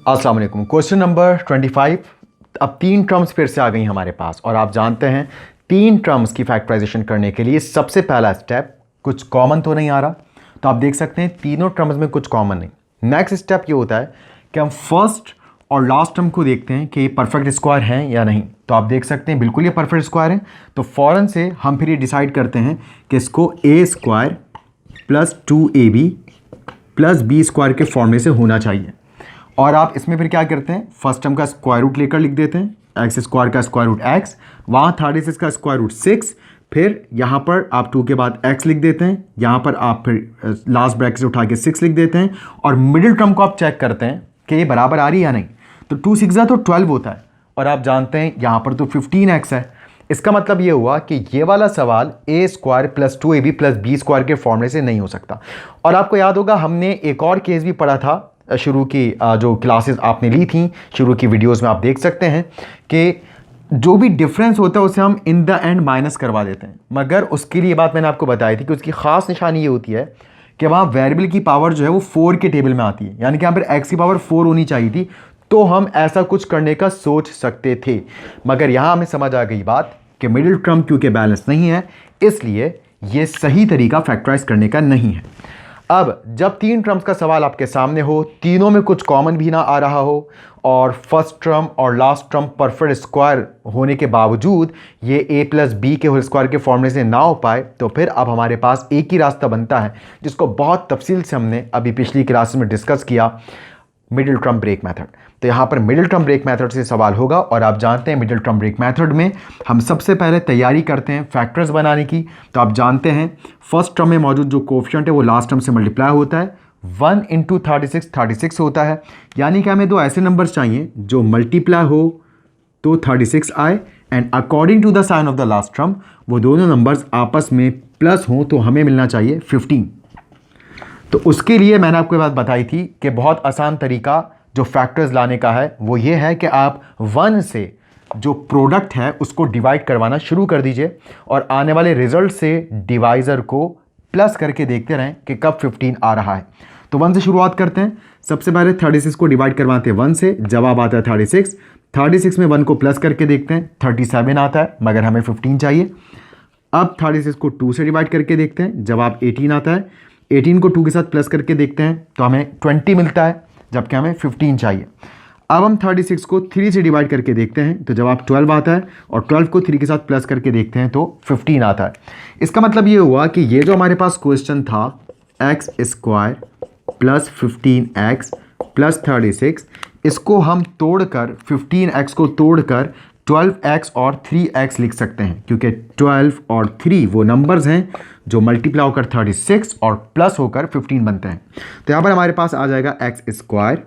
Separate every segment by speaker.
Speaker 1: अस्सलाम वालेकुम। Question number 25। अब तीन टर्म्स फिर से आ गई हमारे पास और आप जानते हैं तीन टर्म्स की फैक्टराइजेशन करने के लिए सबसे पहला स्टेप, कुछ कॉमन तो नहीं आ रहा, तो आप देख सकते हैं तीनों टर्म्स में कुछ कॉमन नहीं। नेक्स्ट स्टेप ये होता है कि हम फर्स्ट और लास्ट टर्म को देखते हैं कि ये परफेक्ट स्क्वायर हैं या नहीं। तो आप देख सकते हैं बिल्कुल ये परफेक्ट स्क्वायर है, तो फ़ौरन से हम फिर ये डिसाइड करते हैं कि इसको A square plus 2ab plus B square के फॉर्मूले से होना चाहिए। और आप इसमें फिर क्या करते हैं, फर्स्ट टर्म का स्क्वायर रूट लेकर लिख देते हैं, एक्स स्क्वायर का स्क्वायर रूट एक्स, वहाँ 36 का स्क्वायर रूट 6, फिर यहाँ पर आप 2 के बाद x लिख देते हैं, यहाँ पर आप फिर लास्ट ब्रैकेट से उठा के 6 लिख देते हैं और मिडिल टर्म को आप चेक करते हैं कि ये बराबर आ रही है या नहीं। तो 2 6 तो 12 होता है और आप जानते हैं यहाँ पर तो 15x है। इसका मतलब ये हुआ कि ये वाला सवाल A square plus 2ab plus B square के फॉर्मूले से नहीं हो सकता। और आपको याद होगा हमने एक और केस भी पढ़ा था, शुरू की जो क्लासेस आपने ली थी, शुरू की वीडियोस में आप देख सकते हैं कि जो भी डिफरेंस होता है उसे हम इन द एंड माइनस करवा देते हैं। मगर उसके लिए बात मैंने आपको बताई थी कि उसकी ख़ास निशानी ये होती है कि वहाँ वेरिएबल की पावर जो है वो 4 के टेबल में आती है, यानी कि यहाँ पर x की पावर 4 होनी चाहिए थी, तो हम ऐसा कुछ करने का सोच सकते थे। मगर यहाँ हमें समझ आ गई बात कि मिडिल टर्म क्योंकि बैलेंस नहीं है, इसलिए ये सही तरीका फैक्टराइज करने का नहीं है। अब जब तीन टर्म्स का सवाल आपके सामने हो, तीनों में कुछ कॉमन भी ना आ रहा हो और फर्स्ट टर्म और लास्ट टर्म परफेक्ट स्क्वायर होने के बावजूद ये a प्लस बी के होल स्क्वायर के फॉर्मूले से ना हो पाए, तो फिर अब हमारे पास एक ही रास्ता बनता है जिसको बहुत तफसील से हमने अभी पिछली क्लास में डिस्कस किया, मिडिल टर्म ब्रेक मेथड। तो यहाँ पर मिडिल टर्म ब्रेक मेथड से सवाल होगा और आप जानते हैं मिडिल टर्म ब्रेक मेथड में हम सबसे पहले तैयारी करते हैं फैक्टर्स बनाने की। तो आप जानते हैं फर्स्ट टर्म में मौजूद जो कोफिशिएंट है वो लास्ट टर्म से मल्टीप्लाई होता है, 1 इंटू 36 होता है, यानी कि हमें दो ऐसे नंबर्स चाहिए जो मल्टीप्लाई हो तो 36 आए and according to the sign of the last term वो दोनों नंबर्स आपस में प्लस हों, तो हमें मिलना चाहिए 15। तो उसके लिए मैंने आपको बात बताई थी कि बहुत आसान तरीका जो फैक्टर्स लाने का है वो ये है कि आप 1 से जो प्रोडक्ट है उसको डिवाइड करवाना शुरू कर दीजिए और आने वाले रिजल्ट से डिवाइज़र को प्लस करके देखते रहें कि कब 15 आ रहा है। तो 1 से शुरुआत करते हैं। सबसे पहले 36 को डिवाइड करवाते हैं 1 से, जवाब आता है 36 में 1 को प्लस करके देखते हैं, 37 आता है, मगर हमें 15 चाहिए। अब 36 को 2 से डिवाइड करके देखते हैं, जवाब 18 आता है, 18 को 2 के साथ प्लस करके देखते हैं तो हमें 20 मिलता है, जबकि हमें 15 चाहिए। अब हम 36 को 3 से डिवाइड करके देखते हैं तो जवाब 12 आता है और 12 को 3 के साथ प्लस करके देखते हैं तो 15 आता है। इसका मतलब ये हुआ कि ये जो हमारे पास क्वेश्चन था x square plus 15x plus 36, इसको हम तोड़कर 15x को तोड़कर 12x और 3x लिख सकते हैं, क्योंकि 12 और 3 वो नंबर्स हैं जो मल्टीप्लाई होकर 36 और प्लस होकर 15 बनते हैं। तो यहाँ पर हमारे पास आ जाएगा एक्स स्क्वायर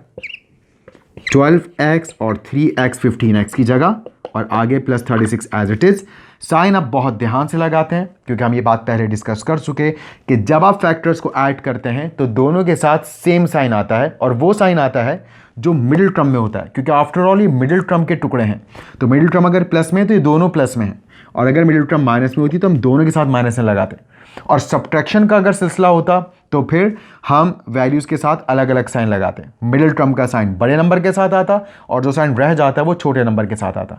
Speaker 1: 12x और 3x 15x की जगह और आगे plus 36 as it is. Sign अब बहुत ध्यान से लगाते हैं क्योंकि हम ये बात पहले डिस्कस कर चुके कि जब आप फैक्टर्स को ऐड करते हैं तो दोनों के साथ सेम साइन आता है और वो साइन आता है जो मिडिल टर्म में होता है, क्योंकि आफ्टर ऑल ये मिडिल टर्म के टुकड़े हैं। तो मिडिल टर्म अगर प्लस में है तो ये दोनों प्लस में हैं और अगर मिडिल टर्म माइनस में होती तो हम दोनों के साथ माइनस में लगाते। और सब्ट्रैक्शन का अगर सिलसिला होता तो फिर हम वैल्यूज़ के साथ अलग अलग साइन लगाते हैं। मिडिल टर्म का साइन बड़े नंबर के साथ आता और जो साइन रह जाता है वो छोटे नंबर के साथ आता।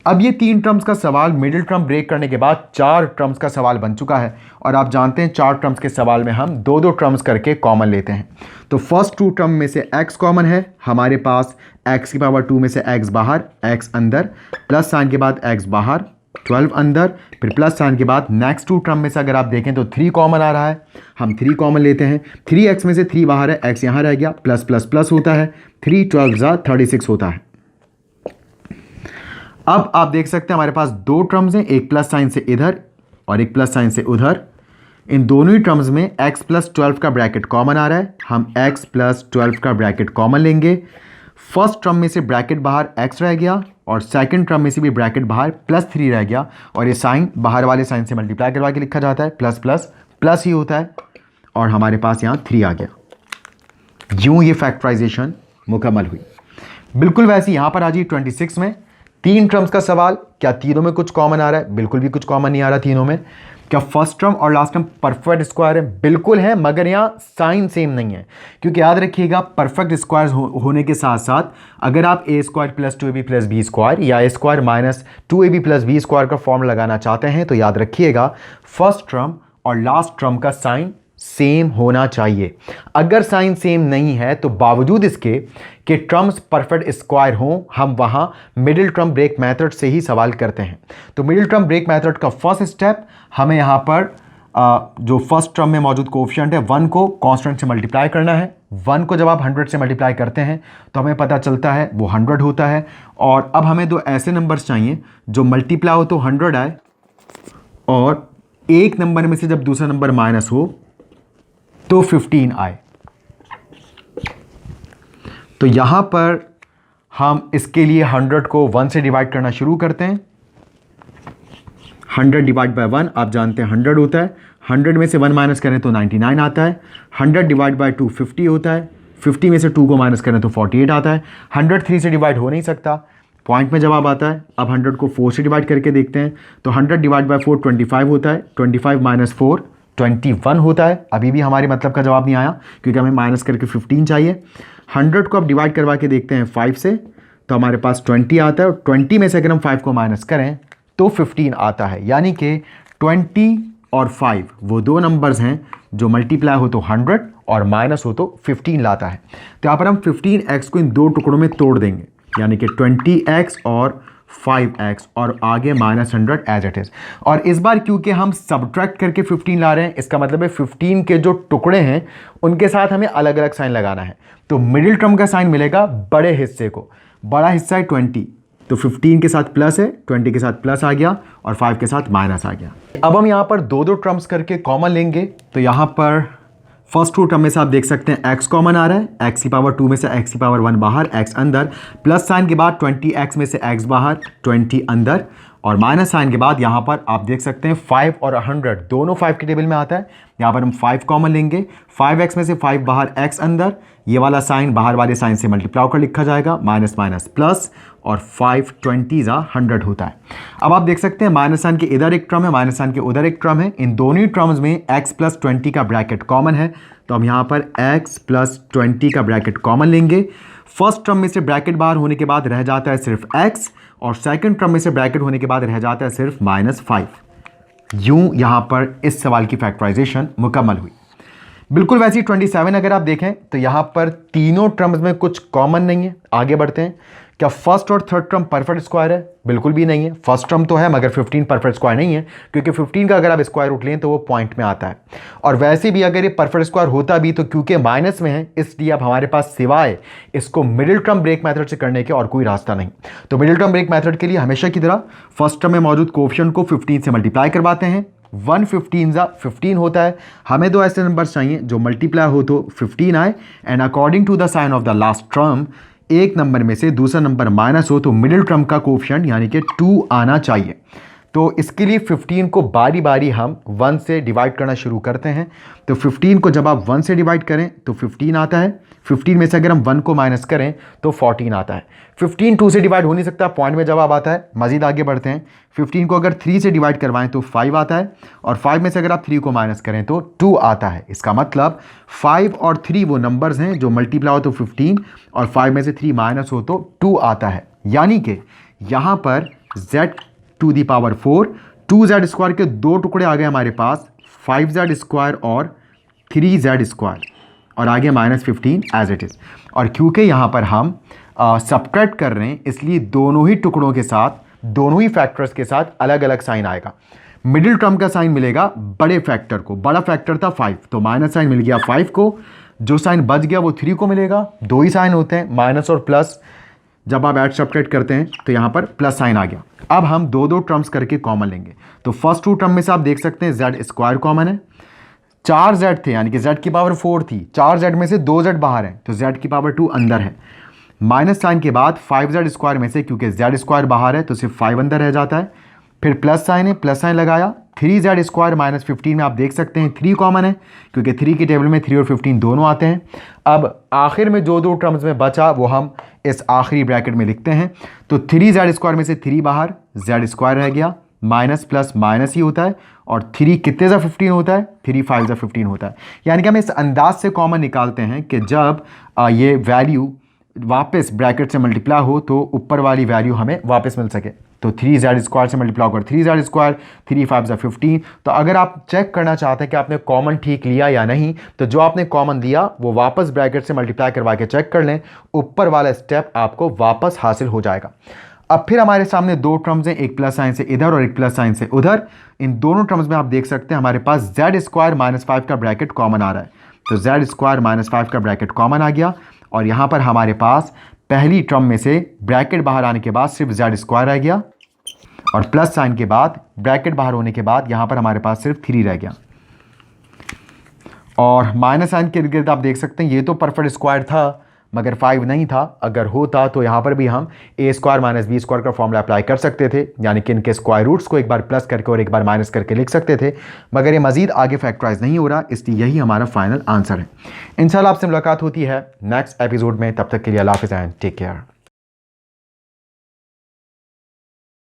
Speaker 1: अब ये 3 टर्म्स का सवाल मिडिल टर्म ब्रेक करने के बाद 4 टर्म्स का सवाल बन चुका है और आप जानते हैं 4 टर्म्स के सवाल में हम 2-2 टर्म्स करके कॉमन लेते हैं। तो फर्स्ट 2 टर्म में से x कॉमन है, हमारे पास x की पावर 2 में से x बाहर, x अंदर, प्लस साइन के बाद x बाहर, 12 अंदर, फिर प्लस साइन के बाद नेक्स्ट 2 टर्म में से अगर आप देखें तो 3 कॉमन आ रहा है, हम 3 कॉमन लेते हैं, 3x में से 3 बाहर है, x यहाँ रह गया, प्लस प्लस प्लस होता है, 3 12 36 होता है। अब आप देख सकते हैं हमारे पास 2 टर्म्स हैं, एक प्लस साइन से इधर और एक प्लस साइन से उधर। इन दोनों ही टर्म्स में x प्लस 12 का ब्रैकेट कॉमन आ रहा है, हम x प्लस 12 का ब्रैकेट कॉमन लेंगे। फर्स्ट टर्म में से ब्रैकेट बाहर x रह गया और सेकंड टर्म में से भी ब्रैकेट बाहर प्लस 3 रह गया और ये साइन बाहर वाले साइन से मल्टीप्लाई करवा के लिखा जाता है, प्लस प्लस प्लस ही होता है और हमारे पास यहाँ 3 आ गया। यूँ ये फैक्टराइजेशन मुकम्मल हुई। बिल्कुल वैसे यहाँ पर आ जाइए 26 में तीन टर्म्स का सवाल, क्या तीनों में कुछ कॉमन आ रहा है? बिल्कुल भी कुछ कॉमन नहीं आ रहा तीनों में। क्या फर्स्ट टर्म और लास्ट टर्म परफेक्ट स्क्वायर है? बिल्कुल है, मगर यहाँ साइन सेम नहीं है। क्योंकि याद रखिएगा, परफेक्ट स्क्वायर होने के साथ साथ अगर आप A square plus 2ab plus B square या A square minus 2ab plus B square का फॉर्म लगाना चाहते हैं तो याद रखिएगा फर्स्ट टर्म और लास्ट टर्म का साइन सेम होना चाहिए। अगर साइन सेम नहीं है तो बावजूद इसके कि टर्म्स परफेक्ट स्क्वायर हों, हम वहां मिडिल टर्म ब्रेक मेथड से ही सवाल करते हैं। तो मिडिल टर्म ब्रेक मेथड का फर्स्ट स्टेप, हमें यहां पर जो फर्स्ट टर्म में मौजूद कोएफिशिएंट है 1 को कांस्टेंट से मल्टीप्लाई करना है। 1 को जब आप 100 से मल्टीप्लाई करते हैं तो हमें पता चलता है वो 100 होता है। और अब हमें दो ऐसे नंबर्स चाहिए जो मल्टीप्लाई हो तो 100 आए और एक नंबर में से जब दूसरा नंबर माइनस हो तो 15 आए। तो यहां पर हम इसके लिए 100 को 1 से डिवाइड करना शुरू करते हैं। 100 डिवाइड बाय 1 आप जानते हैं 100 होता है। 100 में से 1 माइनस करें तो 99 आता है। 100 डिवाइड बाय 2 50 होता है। 50 में से 2 को माइनस करें तो 48 आता है। 100 3 से डिवाइड हो नहीं सकता, पॉइंट में जवाब आता है। अब 100 को 4 से डिवाइड करके देखते हैं तो 100 डिवाइड बाय 4 25 होता है। 25 माइनस 4 21 होता है। अभी भी हमारे मतलब का जवाब नहीं आया क्योंकि हमें माइनस करके 15 चाहिए। 100 को अब डिवाइड करवा के देखते हैं 5 से तो हमारे पास 20 आता है और 20 में से अगर हम 5 को माइनस करें तो 15 आता है। यानी कि 20 और 5 वो दो नंबर्स हैं जो मल्टीप्लाई हो तो 100 और माइनस हो तो 15 लाता है। तो यहाँ पर हम 15x को इन दो टुकड़ों में तोड़ देंगे, यानी कि 20x और 5x और आगे -100 एज इट इज। और इस बार क्योंकि हम सब्ट्रैक्ट करके 15 ला रहे हैं, इसका मतलब है 15 के जो टुकड़े हैं उनके साथ हमें अलग अलग साइन लगाना है। तो मिडिल टर्म का साइन मिलेगा बड़े हिस्से को। बड़ा हिस्सा है 20, तो 15 के साथ प्लस है, 20 के साथ प्लस आ गया और 5 के साथ माइनस आ गया। अब हम यहां पर दो दो टर्म्स करके कॉमन लेंगे। तो यहां पर फर्स्ट टू टर्म में से आप देख सकते हैं x कॉमन आ रहा है। x की पावर 2 में से x की पावर 1 बाहर, x अंदर, प्लस साइन के बाद 20x में से x बाहर, 20 अंदर, और माइनस साइन के बाद यहाँ पर आप देख सकते हैं 5 और 100 दोनों 5 के टेबल में आता है। यहाँ पर हम 5 कॉमन लेंगे। 5x में से 5 बाहर, x अंदर, ये वाला साइन बाहर वाले साइन से मल्टीप्लाई होकर लिखा जाएगा, माइनस माइनस प्लस, और 5 20 100 होता है। अब आप देख सकते हैं माइनस साइन के इधर एक टर्म है, माइनस साइन के उधर एक टर्म है। इन दोनों ही टर्म्स में x प्लस 20 का ब्रैकेट कॉमन है, तो हम यहाँ पर x प्लस 20 का ब्रैकेट कॉमन लेंगे। फर्स्ट टर्म में से ब्रैकेट बाहर होने के बाद रह जाता है सिर्फ x, और सेकंड टर्म में से ब्रैकेट होने के बाद रह जाता है सिर्फ -5। यूं यहां पर इस सवाल की फैक्टराइजेशन मुकम्मल हुई। बिल्कुल वैसी 27 अगर आप देखें तो यहां पर तीनों टर्म्स में कुछ कॉमन नहीं है। आगे बढ़ते हैं। क्या फर्स्ट और थर्ड टर्म परफेक्ट स्क्वायर है? बिल्कुल भी नहीं है। फर्स्ट टर्म तो है मगर 15 परफेक्ट स्क्वायर नहीं है, क्योंकि 15 का अगर आप स्क्वायर रूट लें तो वो पॉइंट में आता है। और वैसे भी अगर ये परफेक्ट स्क्वायर होता भी तो क्योंकि माइनस में है, इसलिए अब हमारे पास सिवाय इसको मिडिल टर्म ब्रेक मेथड से करने के और कोई रास्ता नहीं। तो मिडिल टर्म ब्रेक मेथड के लिए हमेशा की तरह फर्स्ट टर्म में मौजूद कोएफिशिएंट को 15 से मल्टीप्लाई करवाते हैं। 1 15 होता है। हमें दो ऐसे नंबर चाहिए जो मल्टीप्लाई हो तो 15 आए, and according to the sign of the last term एक नंबर में से दूसरा नंबर माइनस हो तो मिडिल टर्म का कोएफिशिएंट यानी कि 2 आना चाहिए। तो इसके लिए 15 को बारी बारी हम 1 से डिवाइड करना शुरू करते हैं। तो 15 को जब आप 1 से डिवाइड करें तो 15 आता है। 15 में से अगर हम 1 को माइनस करें तो 14 आता है। 15 2 से डिवाइड हो नहीं सकता, पॉइंट में जवाब आता है। मजीद आगे बढ़ते हैं। 15 को अगर 3 से डिवाइड करवाएं तो 5 आता है, और 5 में से अगर आप 3 को माइनस करें तो 2 आता है। इसका मतलब 5 और 3 वो नंबर्स हैं जो मल्टीप्लाई हो तो 15 और 5 में से 3 माइनस हो तो 2 आता है। यानी कि यहाँ पर z to the power 4, 2z square के दो टुकड़े आ गए हमारे पास, 5z स्क्वायर और 3z स्क्वायर, और आगे -15 एज इट इज़। और क्योंकि यहाँ पर हम सब्ट्रैक्ट कर रहे हैं इसलिए दोनों ही टुकड़ों के साथ, दोनों ही फैक्टर्स के साथ अलग अलग साइन आएगा। मिडिल टर्म का साइन मिलेगा बड़े फैक्टर को, बड़ा फैक्टर था 5, तो माइनस साइन मिल गया 5 को। जो साइन बच गया वो 3 को मिलेगा। दो ही साइन होते हैं, माइनस और प्लस। जब आप ऐड सब्ट्रैक्ट करते हैं तो यहाँ पर प्लस साइन आ गया। अब हम दो दो टर्म्स करके कॉमन लेंगे। तो फर्स्ट टू टर्म में से आप देख सकते हैं z स्क्वायर कॉमन है। 4z थे यानी कि z की पावर 4 थी, 4z में से 2z बाहर है तो z की पावर 2 अंदर है। माइनस साइन के बाद 5z स्क्वायर में से क्योंकि z स्क्वायर बाहर है तो सिर्फ 5 अंदर रह जाता है। फिर प्लस साइन है, प्लस साइन लगाया, 3z² माइनस 15 में आप देख सकते हैं 3 कॉमन है, क्योंकि 3 की टेबल में 3 और 15 दोनों आते हैं। अब आखिर में जो दो टर्म्स में बचा वो हम इस आखिरी ब्रैकेट में लिखते हैं। तो 3z² में से 3 बाहर, z² रह गया, माइनस प्लस माइनस ही होता है, और 3 कितने ज़ा 15 होता है, 3 5 ज़ा 15 होता है। यानी कि हम इस अंदाज से कॉमन निकालते हैं कि जब ये वैल्यू वापस ब्रैकेट से मल्टीप्लाई हो तो ऊपर वाली वैल्यू हमें वापस मिल सके। तो 3z² से मल्टीप्लाई कर 3z², 3 5 ज़ा 15। तो अगर आप चेक करना चाहते हैं कि आपने कॉमन ठीक लिया या नहीं, तो जो आपने कॉमन दिया वो वापस ब्रैकेट से मल्टीप्लाई करवा के चेक कर लें, ऊपर वाला स्टेप आपको वापस हासिल हो जाएगा। अब फिर हमारे सामने दो टर्म्स हैं, एक प्लस साइन से इधर और एक प्लस साइन से उधर। इन दोनों टर्म्स में आप देख सकते हैं हमारे पास z² माइनस 5 का ब्रैकेट कॉमन आ रहा है। तो z² माइनस 5 का ब्रैकेट कॉमन आ गया, और यहाँ पर हमारे पास पहली टर्म में से ब्रैकेट बाहर आने के बाद सिर्फ z² रह गया, और प्लस साइन के बाद ब्रैकेट बाहर होने के बाद यहाँ पर हमारे पास सिर्फ 3 रह गया। और माइनस साइन के इर्द गिर्द आप देख सकते हैं ये तो परफेक्ट स्क्वायर था मगर 5 नहीं था। अगर होता तो यहाँ पर भी हम a² माइनस b² का फॉर्मूला अप्लाई कर सकते थे, यानी कि इनके स्क्वायर रूट्स को एक बार प्लस करके और एक बार माइनस करके लिख सकते थे, मगर ये मजीद आगे फैक्टराइज नहीं हो रहा, इसलिए यही हमारा फाइनल आंसर है। इंशाल्लाह आपसे मुलाकात होती है नेक्स्ट एपिसोड में, तब तक के लिए अल्लाह हाफ़िज़ एंड टेक केयर।